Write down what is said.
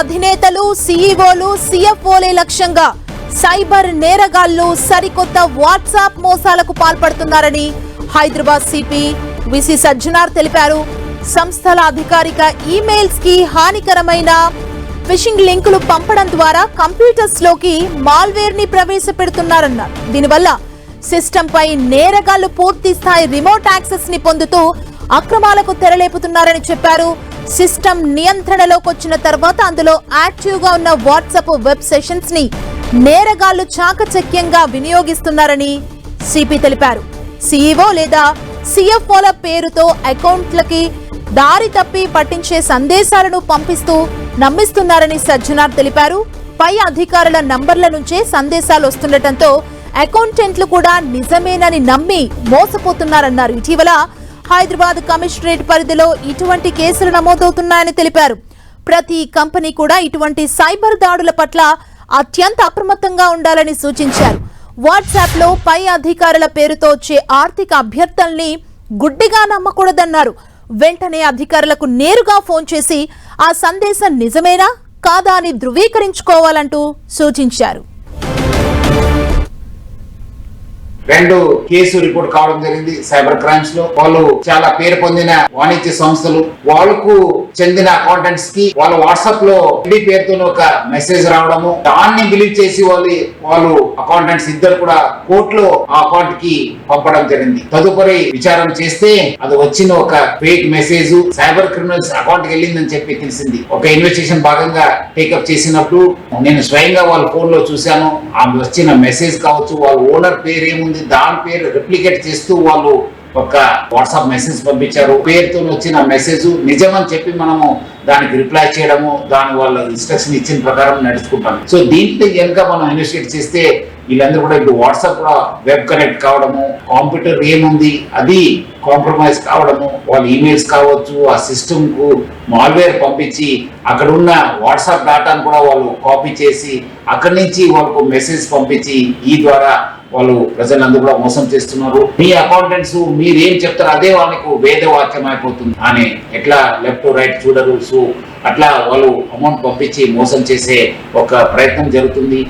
అధినేతలు, సీఈఓలు, సీఎఫ్ఓలే లక్ష్యంగా సైబర్ నేరగాళ్లు సరికొత్త వాట్సాప్ మోసాలకు పాల్పడుతున్నారని హైదరాబాద్ సిపి విసి సజ్జనార్ తెలిపారు. సంస్థల అధికారిక ఈమెయిల్స్ కి హానికరమైన ఫిషింగ్ లింకులు పంపడం ద్వారా కంప్యూటర్స్ లోకి మాల్వేర్ ని ప్రవేశపెడుతున్నారన్నారు. దీనివల్ల సిస్టమ్ పై నేరగాళ్లు పూర్తి స్థాయి రిమోట్ యాక్సెస్ ని పొందుతూ అక్రమాలకు తెరలేపుతున్నారని చెప్పారు. సిస్టమ్ నియంత్రణలోకి వచ్చిన తర్వాత అందులో యాక్టివ్ గా ఉన్న వాట్సాప్ వెబ్ సెషన్స్ ని నేరగాళ్లు చాకచక్యంగా వినియోగిస్తున్నారని సిపి తెలిపారు. సీఈఓ లేదా సిఎఫ్ఓల పేరుతో అకౌంట్లకి దారి తప్పి పట్టించే సందేశాలను పంపిస్తూ నమ్మిస్తున్నారని సజ్జనార్ తెలిపారు. పై అధికారుల నంబర్ల నుంచే సందేశాలు వస్తుండటంతో అకౌంటెంట్లు కూడా నిజమేనని నమ్మి మోసపోతున్నారన్నారు. ఇటీవల హైదరాబాద్ కమిషనరేట్ పరిధిలో ఇటువంటి కేసులు నమోదవుతున్నాయని తెలిపారు. ప్రతి కంపెనీ కూడా ఇటువంటి సైబర్ దాడుల పట్ల అత్యంత అప్రమత్తంగా ఉండాలని సూచించారు. వాట్సాప్ లో పై అధికారుల పేరుతో వచ్చే ఆర్థిక అభ్యర్థనల్ని గుడ్డిగా నమ్మకూడదన్నారు. వెంటనే అధికారులకు నేరుగా ఫోన్ చేసి ఆ సందేశం నిజమేనా కాదా అని ధృవీకరించుకోవాలంటూ సూచించారు. 2 కేసు రిపోర్ట్ కావడం జరిగింది. సైబర్ క్రైమ్స్ లో వాళ్ళు చాలా పేరు పొందిన వాణిజ్య సంస్థలు, వాళ్ళకు చెందిన అకౌంటెంట్స్ కి వాళ్ళ వాట్సాప్ లో పేరుతో ఒక మెసేజ్ రావడము, దాన్ని బిలీవ్ చేసి వాళ్ళు అకౌంటెంట్స్ ఇద్దరు కూడా కోర్టులో ఆ అకౌంట్ కి పంపడం జరిగింది. తదుపరి విచారణ చేస్తే అది వచ్చిన ఒక fake message cyber criminals account కి వెళ్ళిందని చెప్పి తెలిసింది. ఒక ఇన్వెస్టిగేషన్ భాగంగా టేకప్ చేసినప్పుడు నేను స్వయంగా వాళ్ళ ఫోన్ లో చూశాను. ఆ వచ్చిన మెసేజ్ కావచ్చు, వాళ్ళ ఓనర్ పేరు ఏముంది దాని పేరు రిప్లికేట్ చేస్తూ వాళ్ళు ఒక వాట్సాప్ మెసేజ్ పంపించారు. పేరుతో వచ్చిన మెసేజ్ నిజమని చెప్పి మనము దానికి రిప్లై చేయడము, దాని వాళ్ళ ఇన్స్ట్రక్షన్ ఇచ్చిన ప్రకారం నడుచుకుంటాం. సో దీంట్లో కనుక మనం ఇన్వెస్టిగేట్ చేస్తే వీళ్ళందరూ కూడా ఇప్పుడు వాట్సాప్ కూడా వెబ్ కనెక్ట్ కావడము, కంప్యూటర్ ఏముంది అది కాంప్రమైజ్ కావడము, వాళ్ళ ఈమెయిల్స్ కావచ్చు, ఆ సిస్టమ్ కు మాల్వేర్ పంపించి అక్కడ ఉన్న వాట్సాప్ డాటాను కూడా వాళ్ళు కాపీ చేసి అక్కడి నుంచి వాళ్ళకు మెసేజ్ పంపించి ఈ ద్వారా వాళ్ళు ప్రజలందరూ కూడా మోసం చేస్తున్నారు. మీ అకౌంటెంట్స్ మీరు ఏం చెప్తారు అదే వాళ్ళకు వేదవాక్యం అయిపోతుంది అని ఎట్లా లెఫ్ట్ రైట్ చూడరు. సో అట్లా వాళ్ళు అమౌంట్ పంపించి మోసం చేసే ఒక ప్రయత్నం జరుగుతుంది.